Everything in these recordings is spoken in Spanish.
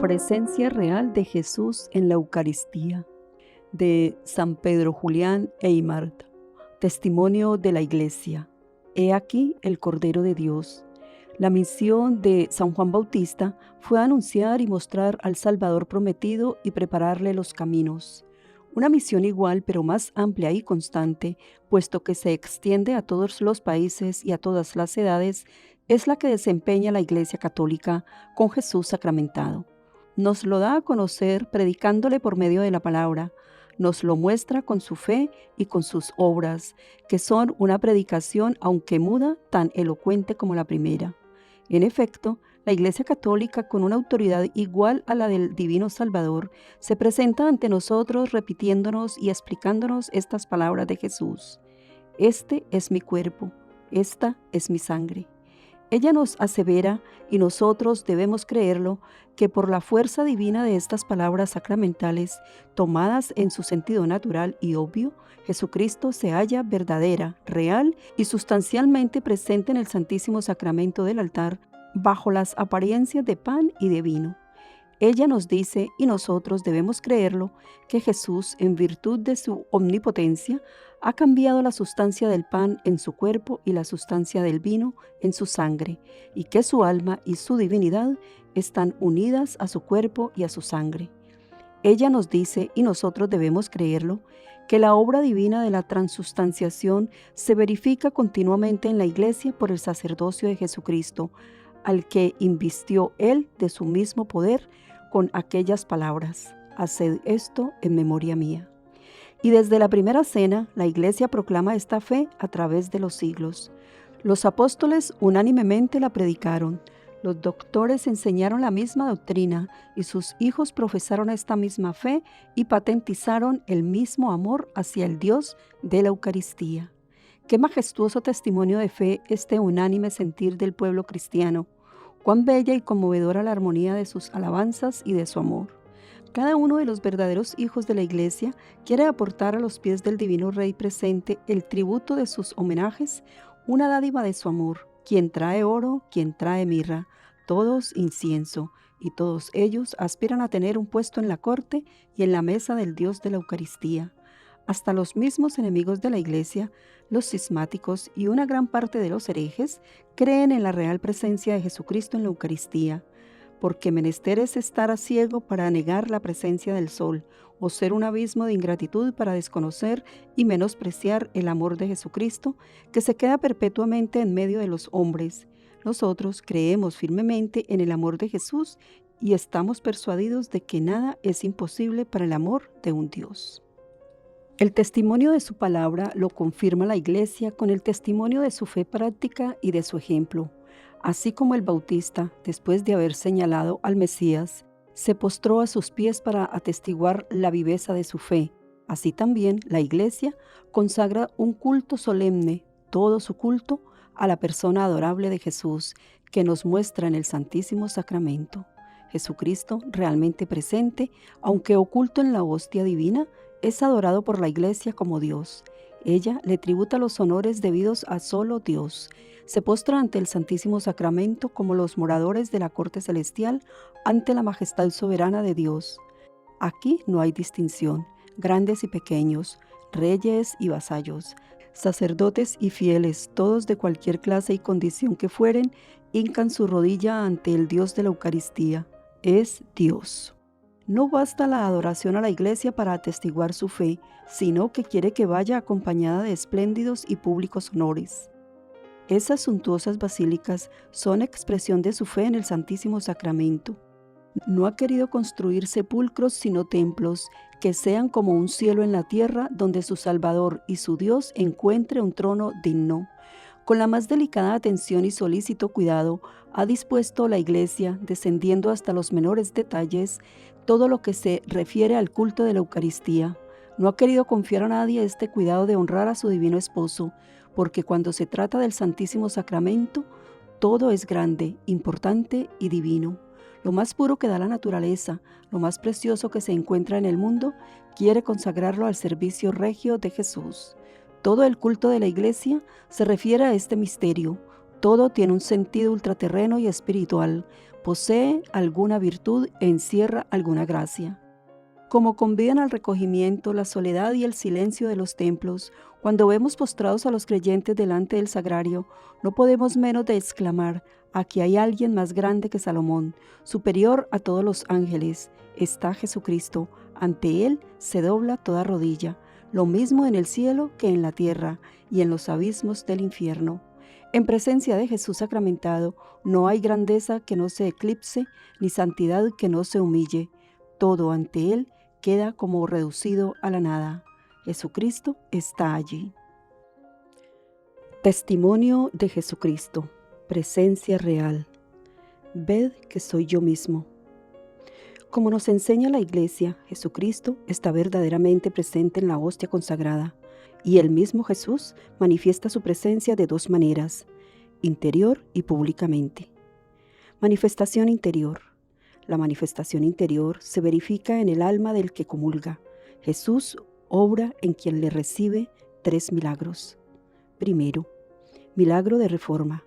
Presencia real de Jesús en la Eucaristía, de San Pedro Julián Eymard. Testimonio de la Iglesia. He aquí el Cordero de Dios. La misión de San Juan Bautista fue anunciar y mostrar al Salvador prometido y prepararle los caminos. Una misión igual pero más amplia y constante, puesto que se extiende a todos los países y a todas las edades, es la que desempeña la Iglesia Católica con Jesús sacramentado. Nos lo da a conocer predicándole por medio de la palabra, nos lo muestra con su fe y con sus obras, que son una predicación, aunque muda, tan elocuente como la primera. En efecto, la Iglesia Católica, con una autoridad igual a la del Divino Salvador, se presenta ante nosotros repitiéndonos y explicándonos estas palabras de Jesús. Este es mi cuerpo, esta es mi sangre. Ella nos asevera, y nosotros debemos creerlo, que por la fuerza divina de estas palabras sacramentales, tomadas en su sentido natural y obvio, Jesucristo se halla verdadera, real y sustancialmente presente en el Santísimo Sacramento del altar, bajo las apariencias de pan y de vino. Ella nos dice, y nosotros debemos creerlo, que Jesús, en virtud de su omnipotencia, ha cambiado la sustancia del pan en su cuerpo y la sustancia del vino en su sangre, y que su alma y su divinidad están unidas a su cuerpo y a su sangre. Ella nos dice, y nosotros debemos creerlo, que la obra divina de la transustanciación se verifica continuamente en la Iglesia por el sacerdocio de Jesucristo, al que invistió Él de su mismo poder con aquellas palabras: haced esto en memoria mía. Y desde la primera cena, la Iglesia proclama esta fe a través de los siglos. Los apóstoles unánimemente la predicaron, los doctores enseñaron la misma doctrina y sus hijos profesaron esta misma fe y patentizaron el mismo amor hacia el Dios de la Eucaristía. Qué majestuoso testimonio de fe este unánime sentir del pueblo cristiano. Cuán bella y conmovedora la armonía de sus alabanzas y de su amor. Cada uno de los verdaderos hijos de la Iglesia quiere aportar a los pies del Divino Rey presente el tributo de sus homenajes, una dádiva de su amor. Quien trae oro, quien trae mirra, todos incienso, y todos ellos aspiran a tener un puesto en la corte y en la mesa del Dios de la Eucaristía. Hasta los mismos enemigos de la Iglesia, los cismáticos y una gran parte de los herejes creen en la real presencia de Jesucristo en la Eucaristía, porque menester es estar a ciego para negar la presencia del sol, o ser un abismo de ingratitud para desconocer y menospreciar el amor de Jesucristo, que se queda perpetuamente en medio de los hombres. Nosotros creemos firmemente en el amor de Jesús y estamos persuadidos de que nada es imposible para el amor de un Dios. El testimonio de su palabra lo confirma la Iglesia con el testimonio de su fe práctica y de su ejemplo. Así como el Bautista, después de haber señalado al Mesías, se postró a sus pies para atestiguar la viveza de su fe, así también la Iglesia consagra un culto solemne, todo su culto, a la persona adorable de Jesús, que nos muestra en el Santísimo Sacramento. Jesucristo, realmente presente, aunque oculto en la hostia divina, es adorado por la Iglesia como Dios. Ella le tributa los honores debidos a solo Dios. Se postra ante el Santísimo Sacramento como los moradores de la corte celestial ante la majestad soberana de Dios. Aquí no hay distinción, grandes y pequeños, reyes y vasallos, sacerdotes y fieles, todos de cualquier clase y condición que fueren, hincan su rodilla ante el Dios de la Eucaristía. Es Dios. No basta la adoración a la Iglesia para atestiguar su fe, sino que quiere que vaya acompañada de espléndidos y públicos honores. Esas suntuosas basílicas son expresión de su fe en el Santísimo Sacramento. No ha querido construir sepulcros sino templos, que sean como un cielo en la tierra donde su Salvador y su Dios encuentre un trono digno. Con la más delicada atención y solícito cuidado, ha dispuesto la Iglesia, descendiendo hasta los menores detalles, todo lo que se refiere al culto de la Eucaristía. No ha querido confiar a nadie este cuidado de honrar a su divino esposo, porque cuando se trata del Santísimo Sacramento, todo es grande, importante y divino. Lo más puro que da la naturaleza, lo más precioso que se encuentra en el mundo, quiere consagrarlo al servicio regio de Jesús. Todo el culto de la Iglesia se refiere a este misterio. Todo tiene un sentido ultraterreno y espiritual, posee alguna virtud e encierra alguna gracia. Como convidan al recogimiento, la soledad y el silencio de los templos, cuando vemos postrados a los creyentes delante del sagrario, no podemos menos de exclamar: aquí hay alguien más grande que Salomón, superior a todos los ángeles. Está Jesucristo, ante él se dobla toda rodilla, lo mismo en el cielo que en la tierra y en los abismos del infierno. En presencia de Jesús sacramentado, no hay grandeza que no se eclipse, ni santidad que no se humille. Todo ante él queda como reducido a la nada. Jesucristo está allí. Testimonio de Jesucristo. Presencia real. Ved que soy yo mismo. Como nos enseña la Iglesia, Jesucristo está verdaderamente presente en la hostia consagrada, y el mismo Jesús manifiesta su presencia de dos maneras: interior y públicamente. Manifestación interior. La manifestación interior se verifica en el alma del que comulga. Jesús obra en quien le recibe 3 milagros. Primero, milagro de reforma.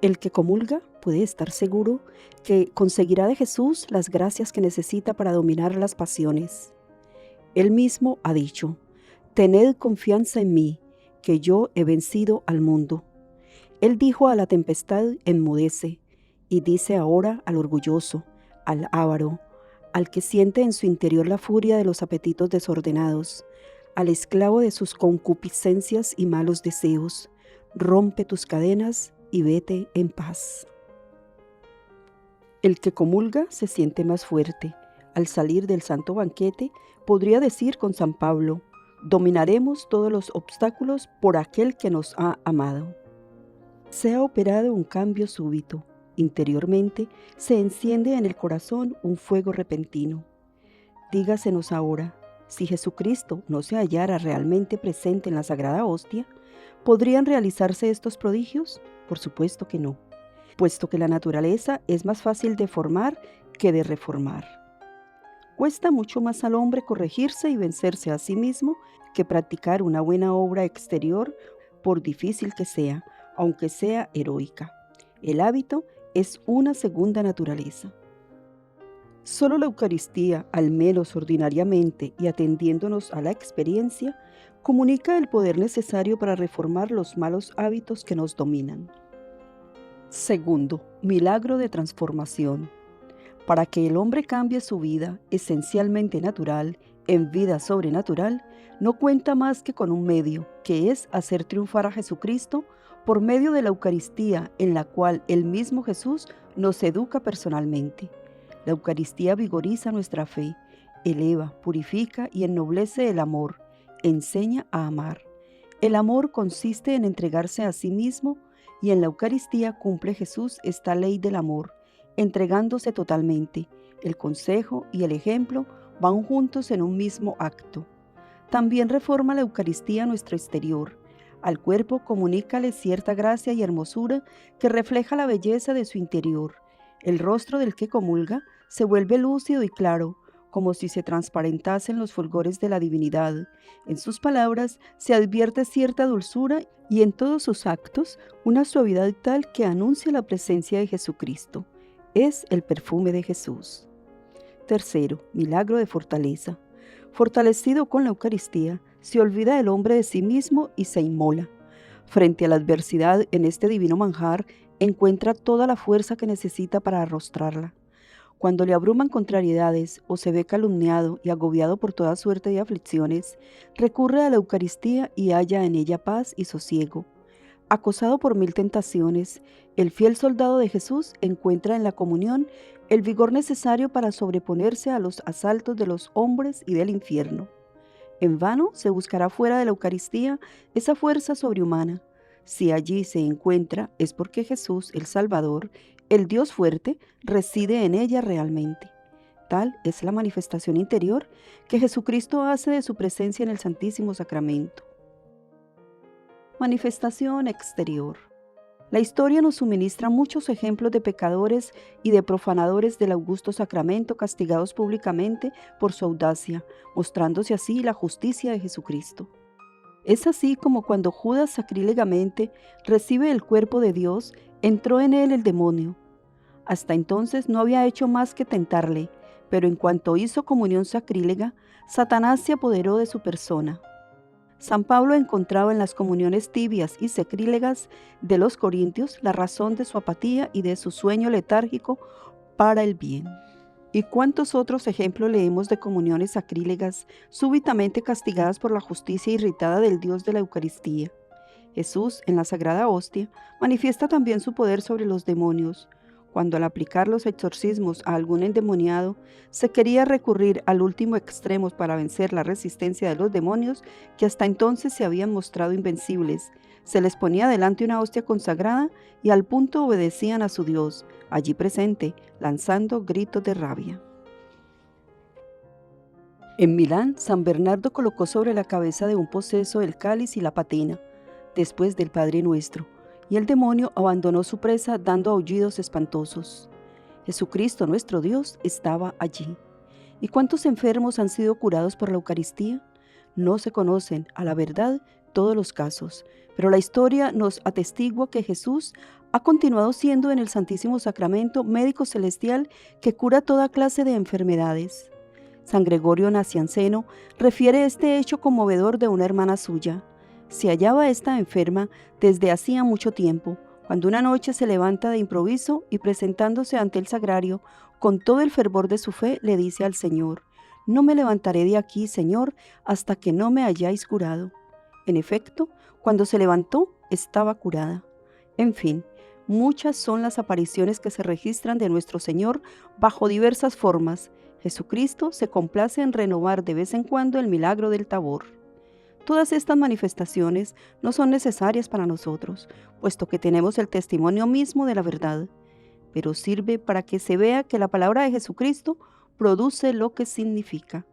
El que comulga puede estar seguro que conseguirá de Jesús las gracias que necesita para dominar las pasiones. Él mismo ha dicho: tened confianza en mí, que yo he vencido al mundo. Él dijo a la tempestad: enmudece, y dice ahora al orgulloso, al avaro, al que siente en su interior la furia de los apetitos desordenados, al esclavo de sus concupiscencias y malos deseos: rompe tus cadenas y vete en paz. El que comulga se siente más fuerte. Al salir del santo banquete, podría decir con San Pablo: dominaremos todos los obstáculos por aquel que nos ha amado. Se ha operado un cambio súbito. Interiormente se enciende en el corazón un fuego repentino. Dígasenos ahora, si Jesucristo no se hallara realmente presente en la Sagrada Hostia, ¿podrían realizarse estos prodigios? Por supuesto que no, puesto que la naturaleza es más fácil de formar que de reformar. Cuesta mucho más al hombre corregirse y vencerse a sí mismo que practicar una buena obra exterior, por difícil que sea, aunque sea heroica. El hábito es una segunda naturaleza. Solo la Eucaristía, al menos ordinariamente y atendiéndonos a la experiencia, comunica el poder necesario para reformar los malos hábitos que nos dominan. Segundo, milagro de transformación. Para que el hombre cambie su vida, esencialmente natural, en vida sobrenatural, no cuenta más que con un medio, que es hacer triunfar a Jesucristo por medio de la Eucaristía, en la cual el mismo Jesús nos educa personalmente. La Eucaristía vigoriza nuestra fe, eleva, purifica y ennoblece el amor, enseña a amar. El amor consiste en entregarse a sí mismo, y en la Eucaristía cumple Jesús esta ley del amor, entregándose totalmente. El consejo y el ejemplo van juntos en un mismo acto. También reforma la Eucaristía nuestro exterior. Al cuerpo comunícale cierta gracia y hermosura que refleja la belleza de su interior. El rostro del que comulga se vuelve lúcido y claro, como si se transparentasen los fulgores de la divinidad. En sus palabras se advierte cierta dulzura y en todos sus actos una suavidad tal que anuncia la presencia de Jesucristo. Es el perfume de Jesús. Tercero, milagro de fortaleza. Fortalecido con la Eucaristía, se olvida el hombre de sí mismo y se inmola. Frente a la adversidad, en este divino manjar, encuentra toda la fuerza que necesita para arrostrarla. Cuando le abruman contrariedades o se ve calumniado y agobiado por toda suerte de aflicciones, recurre a la Eucaristía y halla en ella paz y sosiego. Acosado por 1000 tentaciones, el fiel soldado de Jesús encuentra en la comunión el vigor necesario para sobreponerse a los asaltos de los hombres y del infierno. En vano se buscará fuera de la Eucaristía esa fuerza sobrehumana. Si allí se encuentra, es porque Jesús, el Salvador, el Dios fuerte, reside en ella realmente. Tal es la manifestación interior que Jesucristo hace de su presencia en el Santísimo Sacramento. Manifestación exterior. La historia nos suministra muchos ejemplos de pecadores y de profanadores del augusto sacramento castigados públicamente por su audacia, mostrándose así la justicia de Jesucristo. Es así como cuando Judas sacrílegamente recibe el cuerpo de Dios, entró en él el demonio. Hasta entonces no había hecho más que tentarle, pero en cuanto hizo comunión sacrílega, Satanás se apoderó de su persona. San Pablo encontraba en las comuniones tibias y sacrílegas de los corintios la razón de su apatía y de su sueño letárgico para el bien. ¿Y cuántos otros ejemplos leemos de comuniones sacrílegas súbitamente castigadas por la justicia irritada del Dios de la Eucaristía? Jesús, en la Sagrada Hostia, manifiesta también su poder sobre los demonios. Cuando al aplicar los exorcismos a algún endemoniado, se quería recurrir al último extremo para vencer la resistencia de los demonios que hasta entonces se habían mostrado invencibles. Se les ponía delante una hostia consagrada y al punto obedecían a su Dios, allí presente, lanzando gritos de rabia. En Milán, San Bernardo colocó sobre la cabeza de un poseso el cáliz y la patina, después del Padre Nuestro, y el demonio abandonó su presa dando aullidos espantosos. Jesucristo nuestro Dios estaba allí. ¿Y cuántos enfermos han sido curados por la Eucaristía? No se conocen, a la verdad, todos los casos, pero la historia nos atestigua que Jesús ha continuado siendo en el Santísimo Sacramento médico celestial que cura toda clase de enfermedades. San Gregorio Nacianceno refiere este hecho conmovedor de una hermana suya. Se hallaba esta enferma desde hacía mucho tiempo, cuando una noche se levanta de improviso y presentándose ante el sagrario, con todo el fervor de su fe, le dice al Señor: «No me levantaré de aquí, Señor, hasta que no me hayáis curado». En efecto, cuando se levantó, estaba curada. En fin, muchas son las apariciones que se registran de nuestro Señor bajo diversas formas. Jesucristo se complace en renovar de vez en cuando el milagro del Tabor. Todas estas manifestaciones no son necesarias para nosotros, puesto que tenemos el testimonio mismo de la verdad, pero sirve para que se vea que la palabra de Jesucristo produce lo que significa.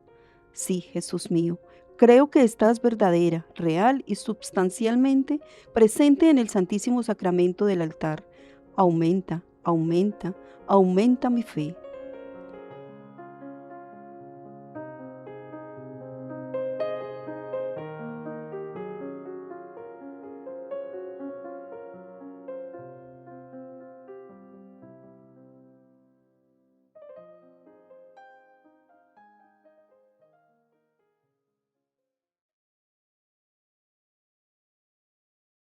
Sí, Jesús mío, creo que estás verdadera, real y substancialmente presente en el Santísimo Sacramento del altar. Aumenta, aumenta, aumenta mi fe.